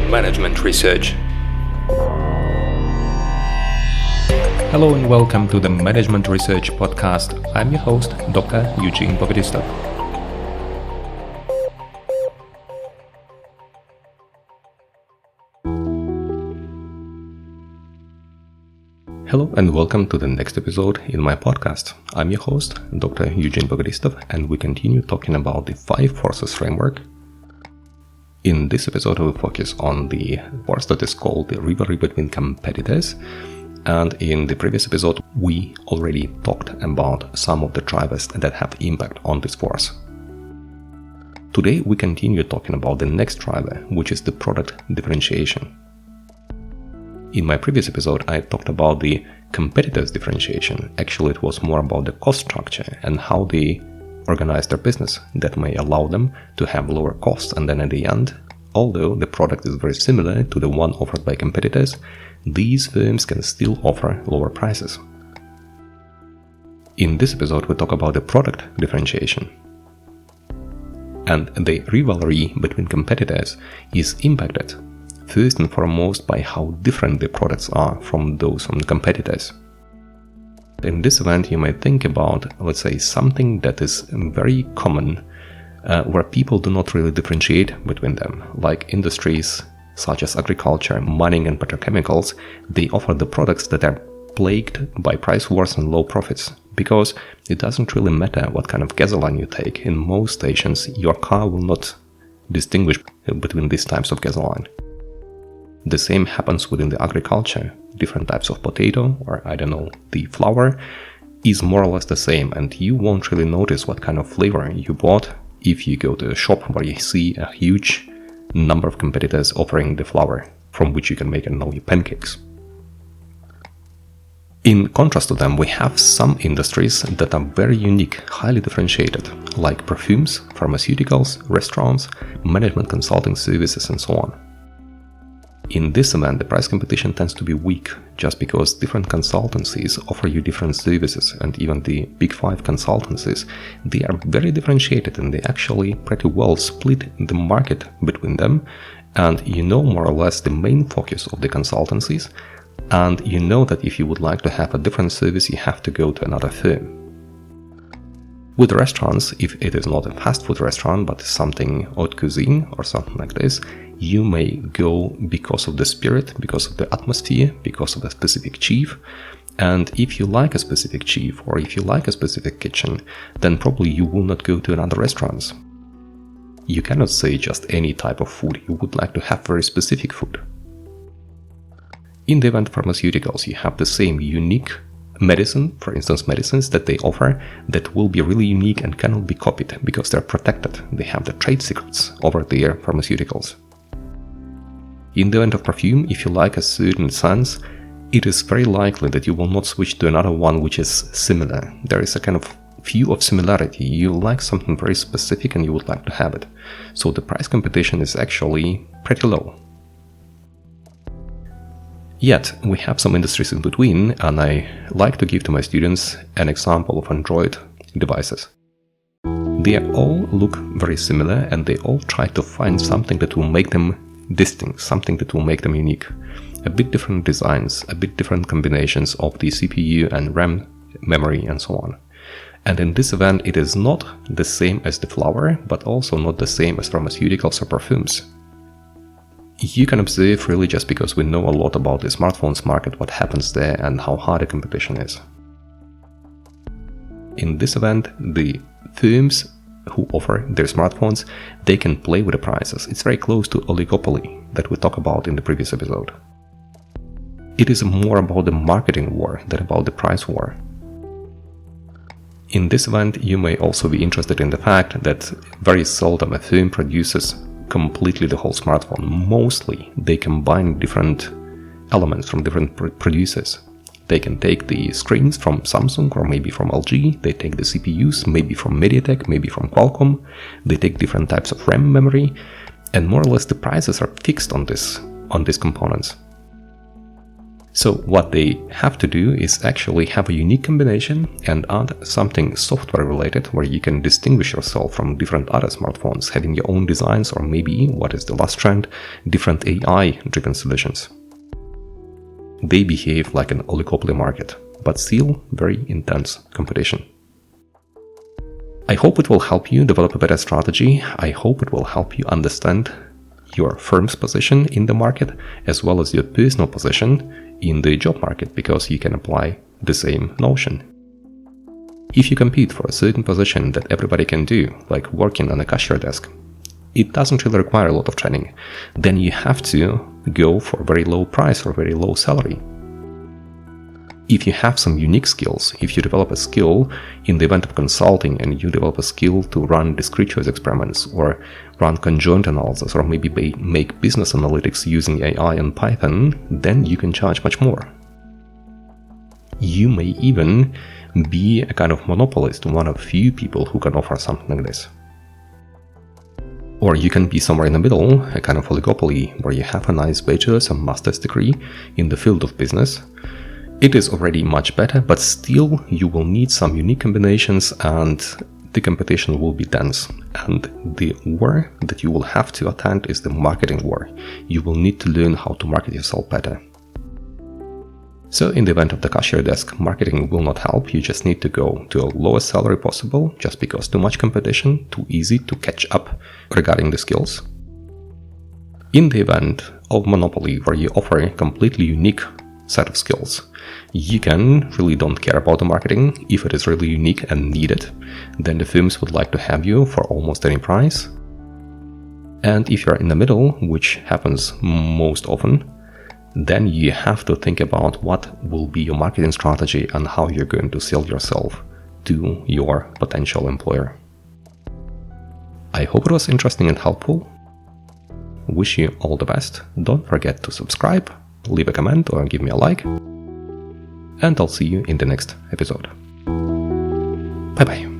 Management Research. Hello and welcome to the Management Research podcast. I'm your host, Dr. Eugene. Hello and welcome to the next episode in my podcast. I'm your host, Dr. Eugene, and we continue talking about the 5 forces framework. In this episode, we'll focus on the force that is called the rivalry between competitors. And in the previous episode, we already talked about some of the drivers that have impact on this force. Today, we continue talking about the next driver, which is the product differentiation. In my previous episode, I talked about the competitors' differentiation. Actually, it was more about the cost structure and how they organize their business that may allow them to have lower costs. And then at the end, although the product is very similar to the one offered by competitors, these firms can still offer lower prices. In this episode, we talk about the product differentiation. And the rivalry between competitors is impacted first and foremost by how different the products are from those from the competitors. In this event, you might think about, let's say, something that is very common, where people do not really differentiate between them, like industries such as agriculture, mining and petrochemicals. They offer the products that are plagued by price wars and low profits, because it doesn't really matter what kind of gasoline you take. In most stations, your car will not distinguish between these types of gasoline. The same happens within the agriculture. Different types of potato, or the flour, is more or less the same, and you won't really notice what kind of flavor you bought if you go to a shop where you see a huge number of competitors offering the flour from which you can make your pancakes. In contrast to them, we have some industries that are very unique, highly differentiated, like perfumes, pharmaceuticals, restaurants, management consulting services, and so on. In this event, the price competition tends to be weak, just because different consultancies offer you different services, and even the big 5 consultancies, they are very differentiated and they actually pretty well split the market between them, and you know more or less the main focus of the consultancies, and you know that if you would like to have a different service, you have to go to another firm. With restaurants, if it is not a fast food restaurant but something haute cuisine or something like this, you may go because of the spirit, because of the atmosphere, because of a specific chief. And if you like a specific chief or if you like a specific kitchen, then probably you will not go to another restaurants. You cannot say just any type of food. You would like to have very specific food. In the event of pharmaceuticals, you have the same unique medicine, for instance, medicines that they offer that will be really unique and cannot be copied because they're protected. They have the trade secrets over their pharmaceuticals. In the event of perfume, if you like a certain scent, it is very likely that you will not switch to another one which is similar. There is a kind of view of similarity. You like something very specific and you would like to have it. So the price competition is actually pretty low. Yet, we have some industries in between, and I like to give to my students an example of Android devices. They all look very similar, and they all try to find something that will make them distinct, something that will make them unique. A bit different designs, a bit different combinations of the CPU and RAM memory and so on. And in this event, it is not the same as the flour, but also not the same as pharmaceuticals or perfumes. You can observe really just because we know a lot about the smartphones market, what happens there and how hard the competition is. In this event, the firms who offer their smartphones, they can play with the prices. It's very close to oligopoly that we talked about in the previous episode. It is more about the marketing war than about the price war. In this event, you may also be interested in the fact that very seldom a firm produces completely the whole smartphone. Mostly they combine different elements from different producers. They can take the screens from Samsung or maybe from LG, they take the CPUs maybe from MediaTek, maybe from Qualcomm, they take different types of RAM memory, and more or less the prices are fixed on these components. So what they have to do is actually have a unique combination and add something software related where you can distinguish yourself from different other smartphones, having your own designs, or maybe, what is the last trend, different AI-driven solutions. They behave like an oligopoly market, but still very intense competition. I hope it will help you develop a better strategy. I hope it will help you understand your firm's position in the market as well as your personal position in the job market, because you can apply the same notion. If you compete for a certain position that everybody can do, like working on a cashier desk, it doesn't really require a lot of training. Then you have to go for a very low price or very low salary. If you have some unique skills, if you develop a skill in the event of consulting and you develop a skill to run discrete choice experiments or run conjoint analysis or maybe make business analytics using AI and Python, then you can charge much more. You may even be a kind of monopolist, one of few people who can offer something like this. Or you can be somewhere in the middle, a kind of oligopoly, where you have a nice bachelor's or master's degree in the field of business. It is already much better, but still you will need some unique combinations and the competition will be dense. And the war that you will have to attend is the marketing war. You will need to learn how to market yourself better. So in the event of the cashier desk, marketing will not help. You just need to go to a lowest salary possible, just because too much competition, too easy to catch up regarding the skills. In the event of monopoly, where you offer a completely unique set of skills, you can really don't care about the marketing. If it is really unique and needed, then the firms would like to have you for almost any price. And if you're in the middle, which happens most often, then you have to think about what will be your marketing strategy and how you're going to sell yourself to your potential employer. I hope it was interesting and helpful. Wish you all the best. Don't forget to subscribe, leave a comment or give me a like. And I'll see you in the next episode. Bye bye.